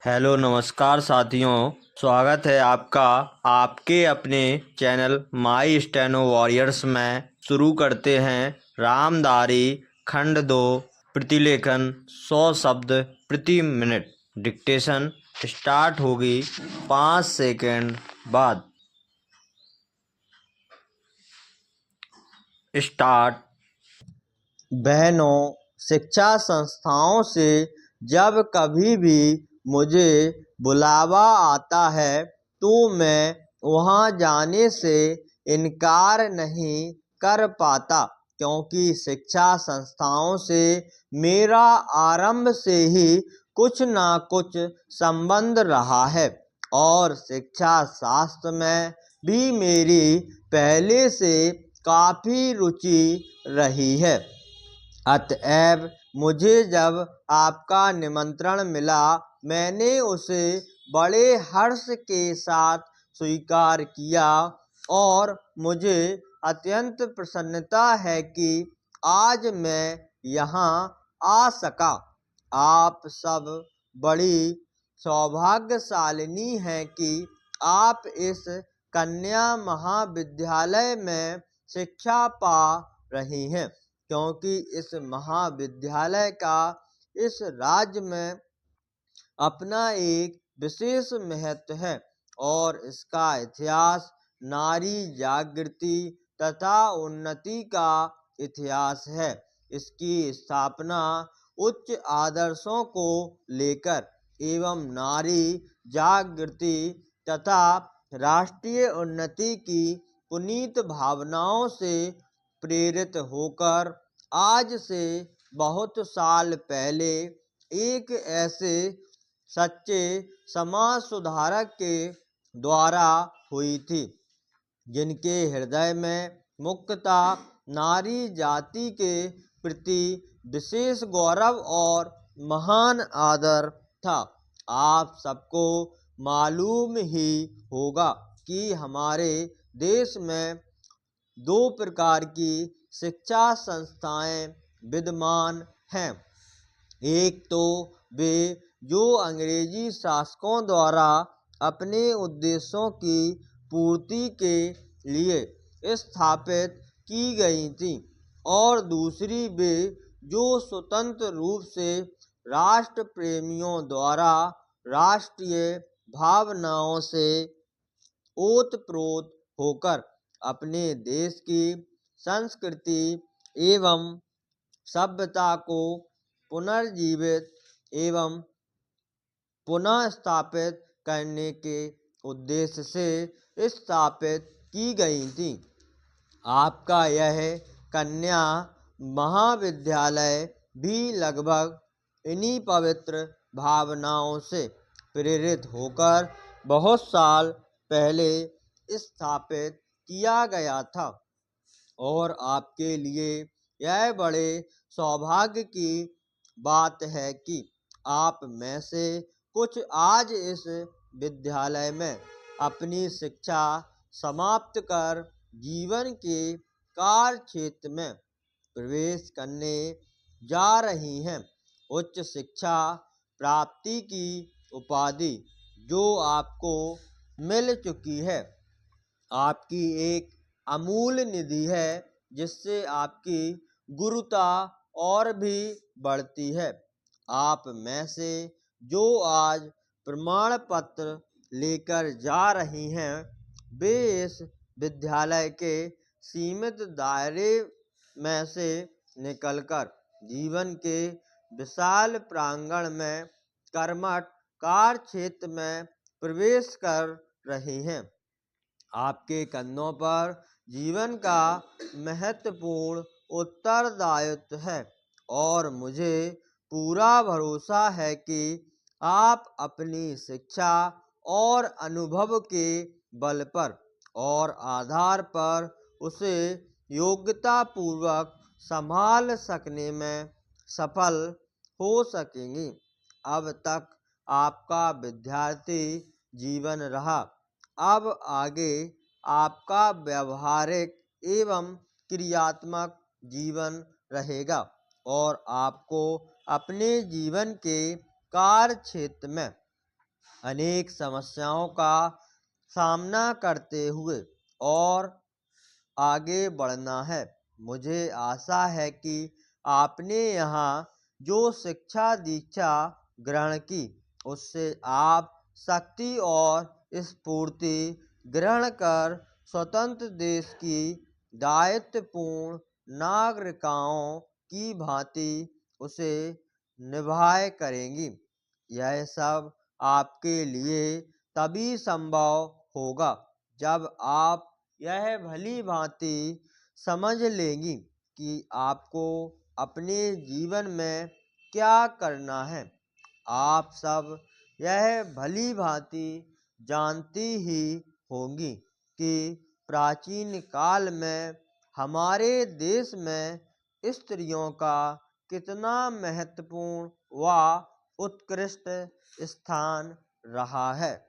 Hello नमस्कार साथियों। स्वागत है आपका आपके अपने चैनल माई स्टेनो वॉरियर्स में। शुरू करते हैं रामधारी खंड 2 प्रतिलेखन 100 शब्द प्रति मिनट। डिक्टेशन स्टार्ट होगी 5 सेकंड बाद। स्टार्ट। बहनों, शिक्षा संस्थाओं से जब कभी भी मुझे बुलावा आता है तो मैं वहां जाने से इनकार नहीं कर पाता, क्योंकि शिक्षा संस्थाओं से मेरा आरंभ से ही कुछ ना कुछ संबंध रहा है और शिक्षा शास्त्र में भी मेरी पहले से काफ़ी रुचि रही है। अतएव मुझे जब आपका निमंत्रण मिला, मैंने उसे बड़े हर्ष के साथ स्वीकार किया और मुझे अत्यंत प्रसन्नता है कि आज मैं यहाँ आ सका। आप सब बड़ी सौभाग्यशालिनी हैं कि आप इस कन्या महाविद्यालय में शिक्षा पा रही हैं, क्योंकि इस महाविद्यालय का इस राज्य में अपना एक विशेष महत्व है और इसका इतिहास नारी जागृति तथा उन्नति का इतिहास है। इसकी स्थापना उच्च आदर्शों को लेकर एवं नारी जागृति तथा राष्ट्रीय उन्नति की पुनीत भावनाओं से प्रेरित होकर आज से बहुत साल पहले एक ऐसे सच्चे समाज सुधारक के द्वारा हुई थी, जिनके हृदय में मुक्तता नारी जाति के प्रति विशेष गौरव और महान आदर था। आप सबको मालूम ही होगा कि हमारे देश में दो प्रकार की शिक्षा संस्थाएं विद्यमान हैं। एक तो वे जो अंग्रेजी शासकों द्वारा अपने उद्देश्यों की पूर्ति के लिए स्थापित की गई थी और दूसरी वे जो स्वतंत्र रूप से राष्ट्र प्रेमियों द्वारा राष्ट्रीय भावनाओं से ओतप्रोत होकर अपने देश की संस्कृति एवं सभ्यता को पुनर्जीवित एवं पुनः स्थापित करने के उद्देश्य से स्थापित की गई थी। आपका यह कन्या महाविद्यालय भी लगभग इन्हीं पवित्र भावनाओं से प्रेरित होकर बहुत साल पहले स्थापित किया गया था और आपके लिए यह बड़े सौभाग्य की बात है कि आप में से कुछ आज इस विद्यालय में अपनी शिक्षा समाप्त कर जीवन के कार्य क्षेत्र में प्रवेश करने जा रही हैं। उच्च शिक्षा प्राप्ति की उपाधि जो आपको मिल चुकी है, आपकी एक अमूल्य निधि है, जिससे आपकी गुरुता और भी बढ़ती है। आप में से जो आज प्रमाण पत्र लेकर जा रही हैं, वे इस विद्यालय के सीमित दायरे में से निकलकर जीवन के विशाल प्रांगण में कर्मठ कार्य क्षेत्र में प्रवेश कर रही हैं। आपके कंधों पर जीवन का महत्वपूर्ण उत्तरदायित्व है और मुझे पूरा भरोसा है कि आप अपनी शिक्षा और अनुभव के बल पर और आधार पर उसे योग्यतापूर्वक संभाल सकने में सफल हो सकेंगी। अब तक आपका विद्यार्थी जीवन रहा, अब आगे आपका व्यवहारिक एवं क्रियात्मक जीवन रहेगा और आपको अपने जीवन के कार्य क्षेत्र में अनेक समस्याओं का सामना करते हुए और आगे बढ़ना है। मुझे आशा है कि आपने यहाँ जो शिक्षा दीक्षा ग्रहण की उससे आप शक्ति और स्फूर्ति ग्रहण कर स्वतंत्र देश की दायित्वपूर्ण नागरिकाओं की भांति उसे निभाए करेंगी। यह सब आपके लिए तभी संभव होगा जब आप यह भली भांति समझ लेंगी कि आपको अपने जीवन में क्या करना है। आप सब यह भली भांति जानती ही होंगी कि प्राचीन काल में हमारे देश में स्त्रियों का कितना महत्वपूर्ण व उत्कृष्ट स्थान रहा है।